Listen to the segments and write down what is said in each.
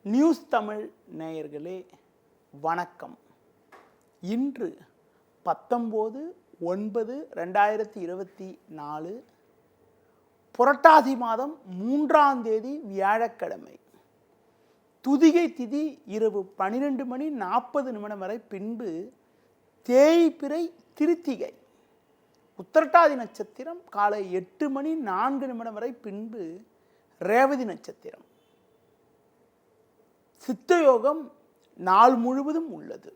News Tamil நேயர்களே வணக்கம். இன்று 19/9/2024 புரட்டாசி மாதம் 3ஆம் தேதி வியாழக்கிழமை. துதிகை திதி இரவு 12:40 வரை, பின்பு தேய்பிறை திருத்திகை. உத்திரட்டாதி நட்சத்திரம் காலை 8:04 வரை, பின்பு ரேவதி நட்சத்திரம். சித்தயோகம் நாள் முழுவதும் உள்ளது.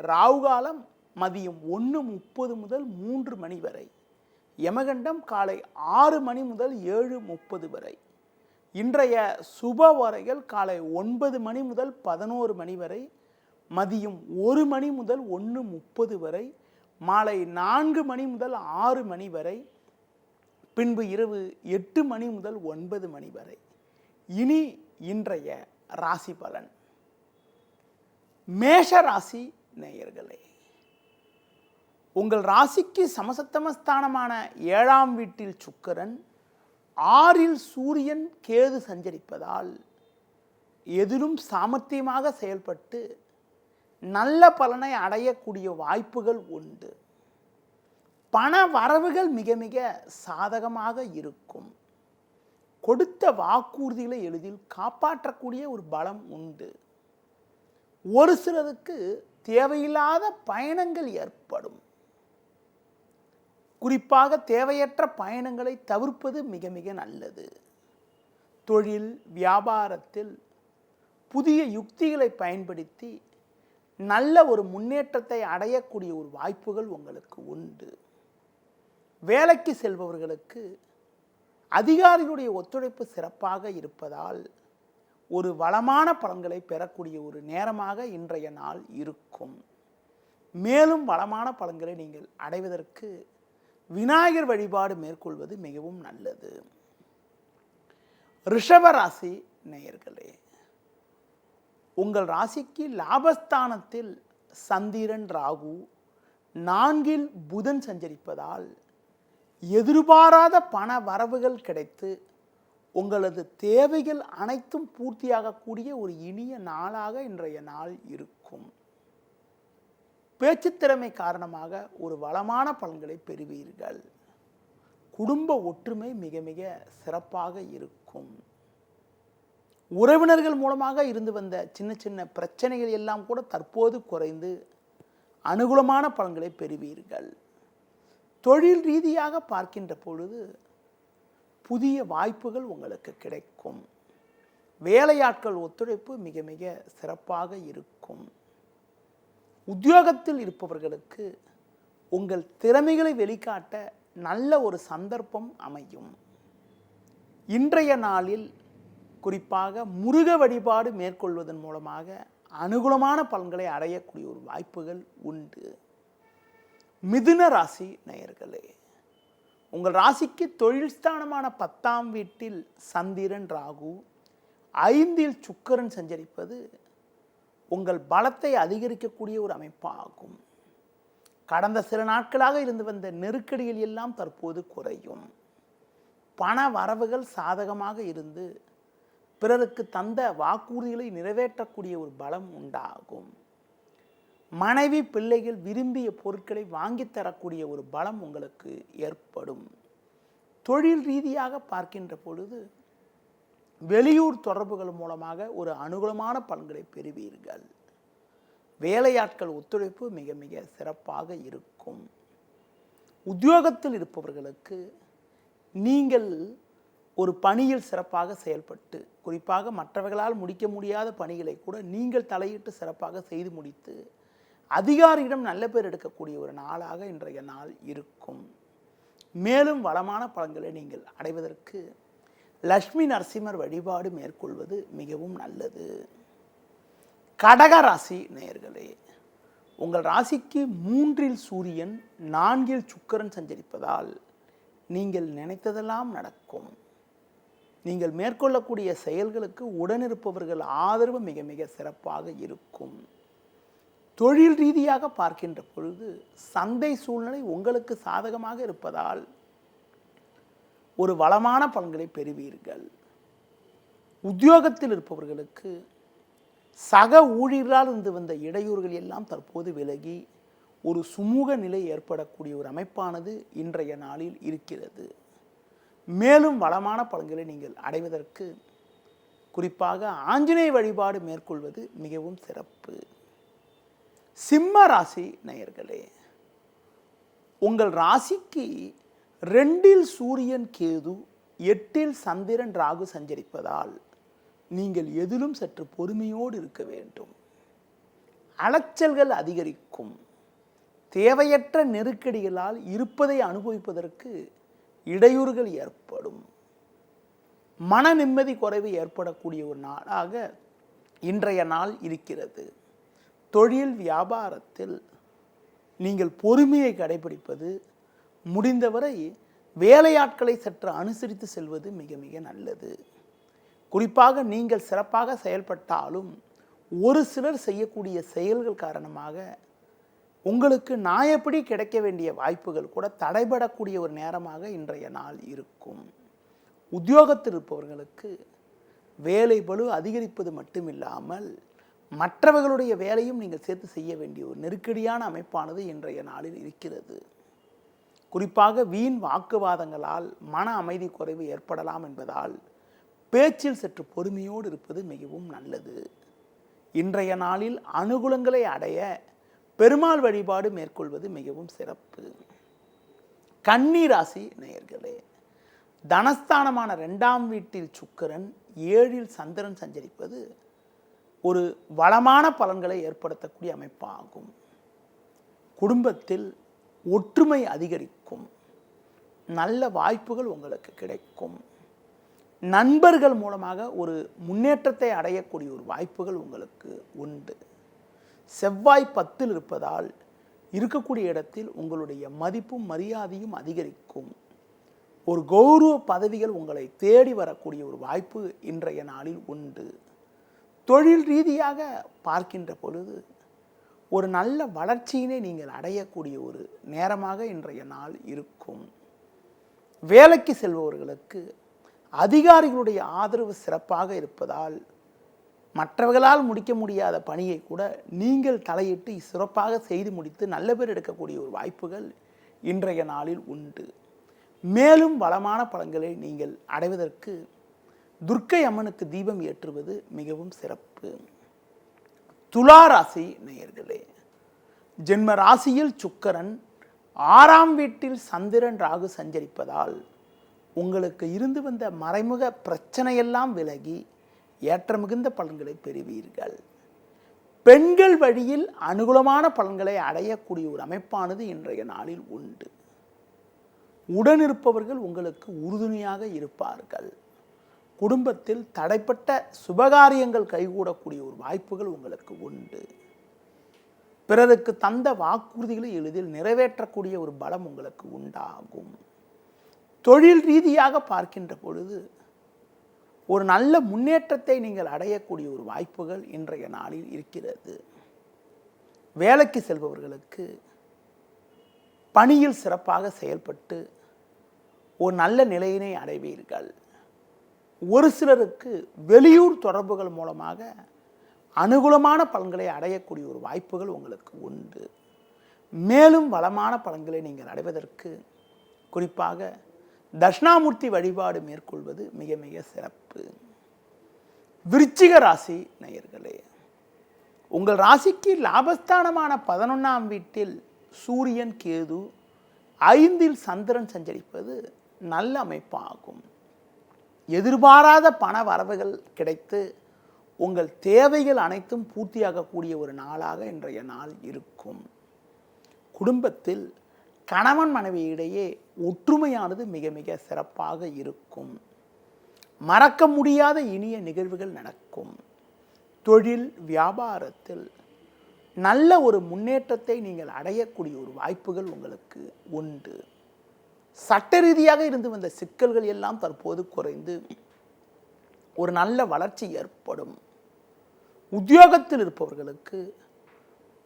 ராவுகாலம் மதியம் 1:30 முதல் 3 மணி வரை. யமகண்டம் காலை 6 மணி முதல் 7:30 வரை. இன்றைய சுப வரைகள் காலை 9 மணி முதல் 11 மணி வரை, மதியம் 1 மணி முதல் 1:30 வரை, மாலை 4 மணி முதல் 6 மணி வரை, பின்பு இரவு 8 மணி முதல் 9 மணி வரை. இனி இன்றைய ராசி பலன். மேஷ ராசி நேயர்களே, உங்கள் ராசிக்கு சமசப்தமஸ்தானமான 7ஆம் வீட்டில் சுக்கிரன், 6இல் சூரியன் கேது சஞ்சரிப்பதால் எதிலும் சாமர்த்தியமாக செயல்பட்டு நல்ல பலனை அடையக்கூடிய வாய்ப்புகள் உண்டு. பண வரவுகள் மிக மிக சாதகமாக இருக்கும். கொடுத்த வாக்குறுதிகளை எளிதில் காப்பாற்றக்கூடிய ஒரு பலம் உண்டு. ஒரு சிலருக்கு தேவையில்லாத பயணங்கள் ஏற்படும். குறிப்பாக தேவையற்ற பயணங்களை தவிர்ப்பது மிக மிக நல்லது. தொழில் வியாபாரத்தில் புதிய யுக்திகளை பயன்படுத்தி நல்ல ஒரு முன்னேற்றத்தை அடையக்கூடிய ஒரு வாய்ப்புகள் உங்களுக்கு உண்டு. வேலைக்கு செல்பவர்களுக்கு அதிகாரிகளுடைய ஒத்துழைப்பு சிறப்பாக இருப்பதால் ஒரு வளமான பலன்களை பெறக்கூடிய ஒரு நேரமாக இன்றைய நாள் இருக்கும். மேலும் வளமான பலன்களை நீங்கள் அடைவதற்கு விநாயகர் வழிபாடு மேற்கொள்வது மிகவும் நல்லது. ரிஷப ராசி நேயர்களே, உங்கள் ராசிக்கு லாபஸ்தானத்தில் சந்திரன் ராகு, 4இல் புதன் சஞ்சரிப்பதால் எதிர்பாராத பண வரவுகள் கிடைத்து உங்களது தேவைகள் அனைத்தும் பூர்த்தியாகக்கூடிய ஒரு இனிய நாளாக இன்றைய நாள் இருக்கும். பேச்சுத்திறமை காரணமாக ஒரு வளமான பலன்களை பெறுவீர்கள். குடும்ப ஒற்றுமை மிக மிக சிறப்பாக இருக்கும். உறவினர்கள் மூலமாக இருந்து வந்த சின்ன சின்ன பிரச்சனைகள் எல்லாம் கூட தற்போது குறைந்து அனுகூலமான பலன்களை பெறுவீர்கள். தொழில் ரீதியாக பார்க்கின்ற பொழுது புதிய வாய்ப்புகள் உங்களுக்கு கிடைக்கும். வேலையாட்கள் ஒத்துழைப்பு மிக மிக சிறப்பாக இருக்கும். உத்தியோகத்தில் இருப்பவர்களுக்கு உங்கள் திறமைகளை வெளிக்காட்ட நல்ல ஒரு சந்தர்ப்பம் அமையும். இன்றைய நாளில் குறிப்பாக முருக வழிபாடு மேற்கொள்வதன் மூலமாக அனுகூலமான பலன்களை அடையக்கூடிய ஒரு வாய்ப்புகள் உண்டு. மிதுன ராசி நேயர்களே, உங்கள் ராசிக்கு தொழில் ஸ்தானமான 10ஆம் வீட்டில் சந்திரன் ராகு, 5இல் சுக்கிரன் சஞ்சரிப்பது உங்கள் பலத்தை அதிகரிக்கக்கூடிய ஒரு அமைப்பாகும். கடந்த சில நாட்களாக இருந்து வந்த நெருக்கடிகள் எல்லாம் தற்போது குறையும். பண வரவுகள் சாதகமாக இருந்து பிறருக்கு தந்த வாக்குறுதிகளை நிறைவேற்றக்கூடிய ஒரு பலம் உண்டாகும். மனைவி பிள்ளைகள் விரும்பிய பொருட்களை வாங்கி தரக்கூடிய ஒரு பலம் உங்களுக்கு ஏற்படும். தொழில் ரீதியாக பார்க்கின்ற பொழுது வெளியூர் தொடர்புகள் மூலமாக ஒரு அனுகூலமான பலன்களை பெறுவீர்கள். வேலையாட்கள் ஒத்துழைப்பு மிக மிக சிறப்பாக இருக்கும். உத்தியோகத்தில் இருப்பவர்களுக்கு நீங்கள் ஒரு பணியில் சிறப்பாக செயல்பட்டு, குறிப்பாக மற்றவர்களால் முடிக்க முடியாத பணிகளை கூட நீங்கள் தலையிட்டு சிறப்பாக செய்து முடித்து அதிகாரியிடம் நல்ல பேர் எடுக்கக்கூடிய ஒரு நாளாக இன்றைய நாள் இருக்கும். மேலும் வளமான பலன்களை நீங்கள் அடைவதற்கு லட்சுமி நரசிம்மர் வழிபாடு மேற்கொள்வது மிகவும் நல்லது. கடக ராசி நேயர்களே, உங்கள் ராசிக்கு 3இல் சூரியன், 4இல் சுக்கிரன் சஞ்சரிப்பதால் நீங்கள் நினைத்ததெல்லாம் நடக்கும். நீங்கள் மேற்கொள்ளக்கூடிய செயல்களுக்கு உடனிருப்பவர்கள் ஆதரவு மிக மிக சிறப்பாக இருக்கும். தொழில் ரீதியாக பார்க்கின்ற பொழுது சந்தை சூழ்நிலை உங்களுக்கு சாதகமாக இருப்பதால் ஒரு வளமான பலன்களை பெறுவீர்கள். உத்தியோகத்தில் இருப்பவர்களுக்கு சக ஊழியர்களால் இருந்து வந்த இடையூறுகள் எல்லாம் தற்போது விலகி ஒரு சுமூக நிலை ஏற்படக்கூடிய ஒரு அமைப்பானது இன்றைய நாளில் இருக்கிறது. மேலும் வளமான பலன்களை நீங்கள் அடைவதற்கு குறிப்பாக ஆஞ்சநேய வழிபாடு மேற்கொள்வது மிகவும் சிறப்பு. சிம்ம ராசி நேயர்களே, உங்கள் ராசிக்கு 2இல் சூரியன் கேது, 8இல் சந்திரன் ராகு சஞ்சரிப்பதால் நீங்கள் எதிலும் சற்று பொறுமையோடு இருக்க வேண்டும். அலைச்சல்கள் அதிகரிக்கும். தேவையற்ற நெருக்கடிகளால் இருப்பதை அனுபவிப்பதற்கு இடையூறுகள் ஏற்படும். மன நிம்மதி குறைவு ஏற்படக்கூடிய ஒரு நாளாக இன்றைய நாள் இருக்கிறது. தொழில் வியாபாரத்தில் நீங்கள் பொறுமையை கடைபிடிப்பது, முடிந்தவரை வேலையாட்களை சற்று அனுசரித்து செல்வது மிக மிக நல்லது. குறிப்பாக நீங்கள் சிறப்பாக செயல்பட்டாலும் ஒரு சிலர் செய்யக்கூடிய செயல்கள் காரணமாக உங்களுக்கு நியாயப்படி கிடைக்க வேண்டிய வாய்ப்புகள் கூட தடைபடக்கூடிய ஒரு நேரமாக இன்றைய நாள் இருக்கும். உத்தியோகத்தில் இருப்பவர்களுக்கு வேலை பளு அதிகரிப்பது மட்டுமில்லாமல் மற்றவர்களுடைய வேலையும் நீங்கள் சேர்த்து செய்ய வேண்டிய ஒரு நெருக்கடியான அமைப்பானது இன்றைய நாளில் இருக்கிறது. குறிப்பாக வீண் வாக்குவாதங்களால் மன அமைதி குறைவு ஏற்படலாம் என்பதால் பேச்சில் சற்று பொறுமையோடு இருப்பது மிகவும் நல்லது. இன்றைய நாளில் அனுகூலங்களை அடைய பெருமாள் வழிபாடு மேற்கொள்வது மிகவும் சிறப்பு. கன்னி ராசி நேயர்களே, தனஸ்தானமான 2ஆம் வீட்டில் சுக்கிரன், 7இல் சந்திரன் சஞ்சரிப்பது ஒரு வளமான பலன்களை ஏற்படுத்தக்கூடிய அமைப்பாகும். குடும்பத்தில் ஒற்றுமை அதிகரிக்கும். நல்ல வாய்ப்புகள் உங்களுக்கு கிடைக்கும். நண்பர்கள் மூலமாக ஒரு முன்னேற்றத்தை அடையக்கூடிய ஒரு வாய்ப்புகள் உங்களுக்கு உண்டு. செவ்வாய் 10இல் இருப்பதால் இருக்கக்கூடிய இடத்தில் உங்களுடைய மதிப்பும் மரியாதையும் அதிகரிக்கும். ஒரு கௌரவ பதவிகள் உங்களை தேடி வரக்கூடிய ஒரு வாய்ப்பு இன்றைய நாளில் உண்டு. தொழில் ரீதியாக பார்க்கின்ற பொழுது ஒரு நல்ல வளர்ச்சியினை நீங்கள் அடையக்கூடிய ஒரு நேரமாக இன்றைய நாள் இருக்கும். வேலைக்கு செல்பவர்களுக்கு அதிகாரிகளுடைய ஆதரவு சிறப்பாக இருப்பதால் மற்றவர்களால் முடிக்க முடியாத பணியை கூட நீங்கள் தலையிட்டு சிறப்பாக செய்து முடித்து நல்ல பேர் எடுக்கக்கூடிய ஒரு வாய்ப்புகள் இன்றைய நாளில் உண்டு. மேலும் வளமான பலன்களை நீங்கள் அடைவதற்கு துர்க்கை அம்மனுக்கு தீபம் ஏற்றுவது மிகவும் சிறப்பு. துலா ராசி நேயர்களே, ஜென்ம ராசியில் சுக்கிரன், 6ஆம் வீட்டில் சந்திரன் ராகு சஞ்சரிப்பதால் உங்களுக்கு இருந்து வந்த மறைமுக பிரச்சனையெல்லாம் விலகி ஏற்ற மிகுந்த பலன்களை பெறுவீர்கள். பெண்கள் வழியில் அனுகூலமான பலன்களை அடையக்கூடிய ஒரு அமைப்பானது இன்றைய நாளில் உண்டு. உடனிருப்பவர்கள் உங்களுக்கு உறுதுணையாக இருப்பார்கள். குடும்பத்தில் தடைப்பட்ட சுபகாரியங்கள் கைகூடக்கூடிய ஒரு வாய்ப்புகள் உங்களுக்கு உண்டு. பிறருக்கு தந்த வாக்குறுதிகளை எளிதில் நிறைவேற்றக்கூடிய ஒரு பலம் உங்களுக்கு உண்டாகும். தொழில் ரீதியாக பார்க்கின்ற பொழுது ஒரு நல்ல முன்னேற்றத்தை நீங்கள் அடையக்கூடிய ஒரு வாய்ப்புகள் இன்றைய நாளில் இருக்கிறது. வேலைக்கு செல்பவர்களுக்கு பணியில் சிறப்பாக செயல்பட்டு ஒரு நல்ல நிலையினை அடைவீர்கள். ஒரு சிலருக்கு வெளியூர் தொடர்புகள் மூலமாக அனுகூலமான பலன்களை அடையக்கூடிய ஒரு வாய்ப்புகள் உங்களுக்கு உண்டு. மேலும் வளமான பலன்களை நீங்கள் அடைவதற்கு குறிப்பாக தட்சிணாமூர்த்தி வழிபாடு மேற்கொள்வது மிக மிக சிறப்பு. விருச்சிக ராசி நேயர்களே, உங்கள் ராசிக்கு லாபஸ்தானமான 11ஆம் வீட்டில் சூரியன் கேது, 5இல் சந்திரன் சஞ்சரிப்பது நல்ல அமைப்பாகும். எதிர்பாராத பண வரவுகள் கிடைத்து உங்கள் தேவைகள் அனைத்தும் பூர்த்தியாகக்கூடிய ஒரு நாளாக இன்றைய நாள் இருக்கும். குடும்பத்தில் கணவன் மனைவி இடையே ஒற்றுமையானது மிக மிக சிறப்பாக இருக்கும். மறக்க முடியாத இனிய நிகழ்வுகள் நடக்கும். தொழில் வியாபாரத்தில் நல்ல ஒரு முன்னேற்றத்தை நீங்கள் அடையக்கூடிய ஒரு வாய்ப்புகள் உங்களுக்கு உண்டு. சட்ட ரீதியாக இருந்து வந்த சிக்கல்கள் எல்லாம் தற்போது குறைந்து ஒரு நல்ல வளர்ச்சி ஏற்படும். உத்தியோகத்தில் இருப்பவர்களுக்கு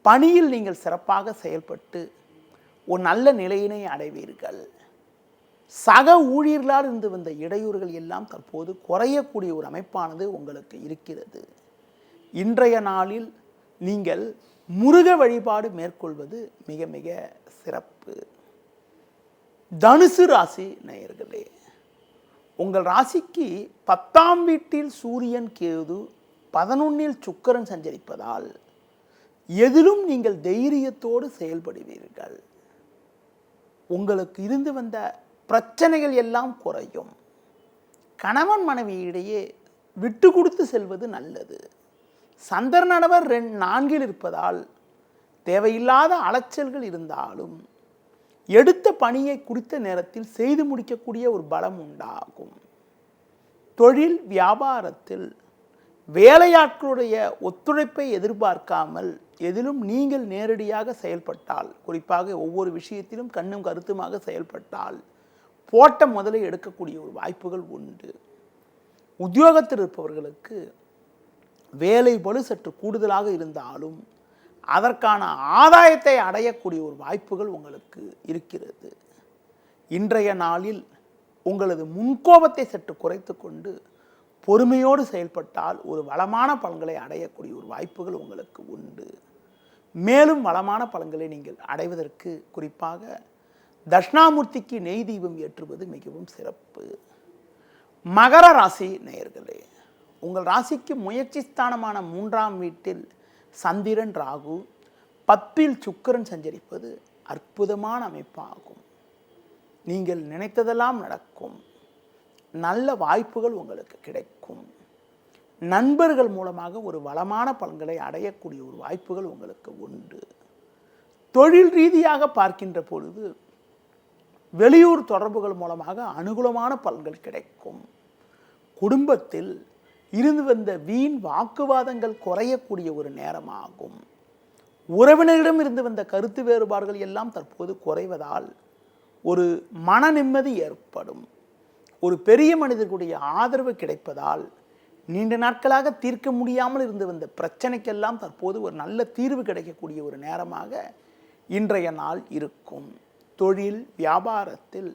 பணியில் நீங்கள் சிறப்பாக செயல்பட்டு ஒரு நல்ல நிலையினை அடைவீர்கள். சக ஊழியர்களால் இருந்து வந்த இடையூறுகள் எல்லாம் தற்போது குறையக்கூடிய ஒரு அமைப்பானது உங்களுக்கு இருக்கிறது. இன்றைய நாளில் நீங்கள் முருக வழிபாடு மேற்கொள்வது மிக மிக சிறப்பு. தனுசு ராசி நேயர்களே, உங்கள் ராசிக்கு 10ஆம் வீட்டில் சூரியன் கேது 11இல் சுக்கிரன் சஞ்சரிப்பதால் எதிலும் நீங்கள் தைரியத்தோடு செயல்படுவீர்கள். உங்களுக்கு இருந்து வந்த பிரச்சனைகள் எல்லாம் குறையும். கணவன் மனைவியிடையே விட்டு கொடுத்து செல்வது நல்லது. சந்திரனவர் 4இல் இருப்பதால் தேவையில்லாத அலைச்சல்கள் இருந்தாலும் எடுத்த பணியை குறித்த நேரத்தில் செய்து முடிக்கக்கூடிய ஒரு பலம் உண்டாகும். தொழில் வியாபாரத்தில் வேலையாட்களுடைய ஒத்துழைப்பை எதிர்பார்க்காமல் எதிலும் நீங்கள் நேரடியாக செயல்பட்டால், குறிப்பாக ஒவ்வொரு விஷயத்திலும் கண்ணும் கருத்துமாக செயல்பட்டால் போட்ட முதலை எடுக்கக்கூடிய ஒரு வாய்ப்புகள் உண்டு. உத்தியோகத்தில் இருப்பவர்களுக்கு வேலை பளு சற்று கூடுதலாக இருந்தாலும் அதற்கான ஆதாயத்தை அடையக்கூடிய ஒரு வாய்ப்புகள் உங்களுக்கு இருக்கிறது. இன்றைய நாளில் உங்களது முன்கோபத்தை சற்று குறைத்து கொண்டு பொறுமையோடு செயல்பட்டால் ஒரு வளமான பலன்களை அடையக்கூடிய ஒரு வாய்ப்புகள் உங்களுக்கு உண்டு. மேலும் வளமான பலன்களை நீங்கள் அடைவதற்கு குறிப்பாக தட்சிணாமூர்த்திக்கு நெய் தீபம் ஏற்றுவது மிகவும் சிறப்பு. மகர ராசி நேயர்களே, உங்கள் ராசிக்கு முயற்சி ஸ்தானமான 3ஆம் வீட்டில் சந்திரன் ராகு 10இல் சுக்கிரன் சஞ்சரிப்பது அற்புதமான அமைப்பாகும். நீங்கள் நினைத்ததெல்லாம் நடக்கும். நல்ல வாய்ப்புகள் உங்களுக்கு கிடைக்கும். நண்பர்கள் மூலமாக ஒரு வளமான பலன்களை அடையக்கூடிய ஒரு வாய்ப்புகள் உங்களுக்கு உண்டு. தொழில் ரீதியாக பார்க்கின்ற பொழுது வெளியூர் தொடர்புகள் மூலமாக அனுகூலமான பலன்கள் கிடைக்கும். குடும்பத்தில் இருந்து வந்த வீண் வாக்குவாதங்கள் குறையக்கூடிய ஒரு நேரமாகும். உறவினரிடம் இருந்து வந்த கருத்து வேறுபாடுகள் எல்லாம் தற்போது குறைவதால் ஒரு மன நிம்மதி ஏற்படும். ஒரு பெரிய மனிதர்களுடைய ஆதரவு கிடைப்பதால் நீண்ட நாட்களாக தீர்க்க முடியாமல் இருந்து வந்த பிரச்சனைக்கெல்லாம் தற்போது ஒரு நல்ல தீர்வு கிடைக்கக்கூடிய ஒரு நேரமாக இன்றைய நாள் இருக்கும். தொழில் வியாபாரத்தில்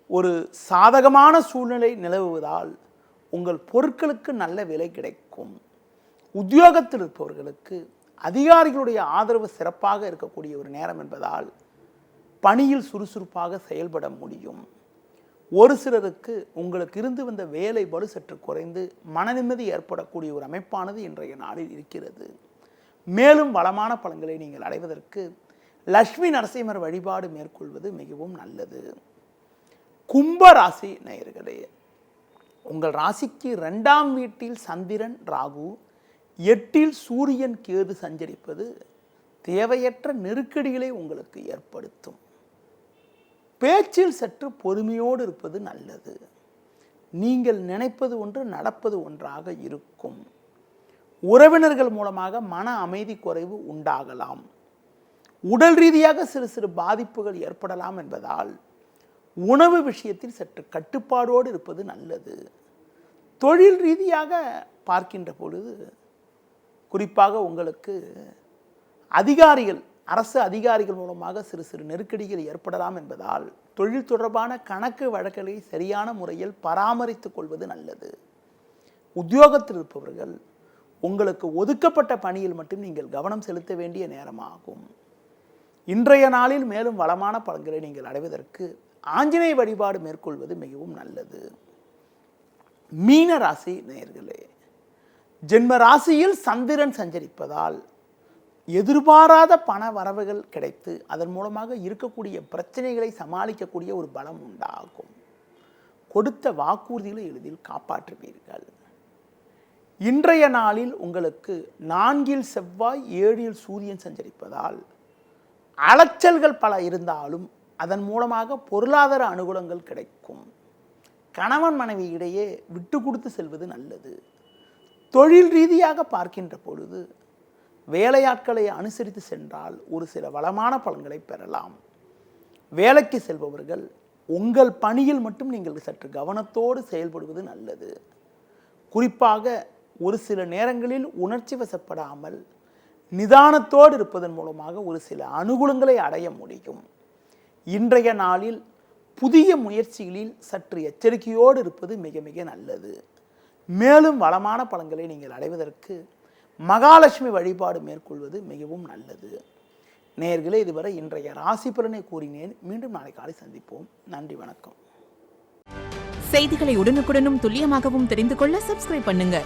ஒரு சாதகமான சூழ்நிலை நிலவுவதால் உங்கள் பொருட்களுக்கு நல்ல விலை கிடைக்கும். உத்தியோகத்தில் இருப்பவர்களுக்கு அதிகாரிகளுடைய ஆதரவு சிறப்பாக இருக்கக்கூடிய ஒரு நேரம் என்பதால் பணியில் சுறுசுறுப்பாக செயல்பட முடியும். ஒரு சிலருக்கு உங்களுக்கு இருந்து வந்த வேலை பளு சற்று குறைந்து மன நிம்மதி ஏற்படக்கூடிய ஒரு அமைப்பானது இன்றைய நாளில் இருக்கிறது. மேலும் வளமான பலன்களை நீங்கள் அடைவதற்கு லட்சுமி நரசிம்மர் வழிபாடு மேற்கொள்வது மிகவும் நல்லது. கும்ப ராசி நேயர்களே, உங்கள் ராசிக்கு 2ஆம் வீட்டில் சந்திரன் ராகு 8இல் சூரியன் கேது சஞ்சரிப்பது தேவையற்ற நெருக்கடிகளை உங்களுக்கு ஏற்படுத்தும். பேச்சில் சற்று பொறுமையோடு இருப்பது நல்லது. நீங்கள் நினைப்பது ஒன்று நடப்பது ஒன்றாக இருக்கும். உறவினர்கள் மூலமாக மன அமைதி குறைவு உண்டாகலாம். உடல் ரீதியாக சிறு சிறு பாதிப்புகள் ஏற்படலாம் என்பதால் உணவு விஷயத்தில் சற்று கட்டுப்பாடோடு இருப்பது நல்லது. தொழில் ரீதியாக பார்க்கின்ற பொழுது குறிப்பாக உங்களுக்கு அதிகாரிகள் அரசு அதிகாரிகள் மூலமாக சிறு சிறு நெருக்கடிகள் ஏற்படலாம் என்பதால் தொழில் தொடர்பான கணக்கு வழக்குகளை சரியான முறையில் பராமரித்துக் கொள்வது நல்லது. உத்தியோகத்தில் இருப்பவர்கள் உங்களுக்கு ஒதுக்கப்பட்ட பணியில் மட்டும் நீங்கள் கவனம் செலுத்த வேண்டிய நேரமாகும். இன்றைய நாளில் மேலும் வளமான பலன்களை நீங்கள் அடைவதற்கு ஆஞ்சநேய வழிபாடு மேற்கொள்வது மிகவும் நல்லது. மீன ராசி நேயர்களே, ஜென்ம ராசியில் சந்திரன் சஞ்சரிப்பதால் எதிர்பாராத பண வரவுகள் கிடைத்து அதன் மூலமாக இருக்கக்கூடிய பிரச்சனைகளை சமாளிக்கக்கூடிய ஒரு பலம் உண்டாகும். கொடுத்த வாக்குறுதிகளை எளிதில் காப்பாற்றுவீர்கள். இன்றைய நாளில் உங்களுக்கு 4இல் செவ்வாய் 7இல் சூரியன் சஞ்சரிப்பதால் அலைச்சல்கள் பல இருந்தாலும் அதன் மூலமாக பொருளாதார அனுகூலங்கள் கிடைக்கும். கணவன் மனைவி இடையே விட்டு கொடுத்து செல்வது நல்லது. தொழில் ரீதியாக பார்க்கின்ற பொழுது வேலையாட்களை அனுசரித்து சென்றால் ஒரு சில வளமான பலன்களை பெறலாம். வேலைக்கு செல்பவர்கள் உங்கள் பணியில் மட்டும் நீங்கள் சற்று கவனத்தோடு செயல்படுவது நல்லது. குறிப்பாக ஒரு சில நேரங்களில் உணர்ச்சி வசப்படாமல் நிதானத்தோடு இருப்பதன் மூலமாக ஒரு சில அனுகூலங்களை அடைய முடியும். இன்றைய நாளில் புதிய முயற்சிகளில் சற்று எச்சரிக்கையோடு இருப்பது மிக மிக நல்லது. மேலும் வளமான பலன்களை நீங்கள் அடைவதற்கு மகாலட்சுமி வழிபாடு மேற்கொள்வது மிகவும் நல்லது. நேயர்களே, இதுவரை இன்றைய ராசி பலனை கூறினேன். மீண்டும் நாளை காலை சந்திப்போம். நன்றி, வணக்கம். செய்திகளை உடனுக்குடனும் துல்லியமாகவும் தெரிந்து கொள்ள சப்ஸ்கிரைப் பண்ணுங்க.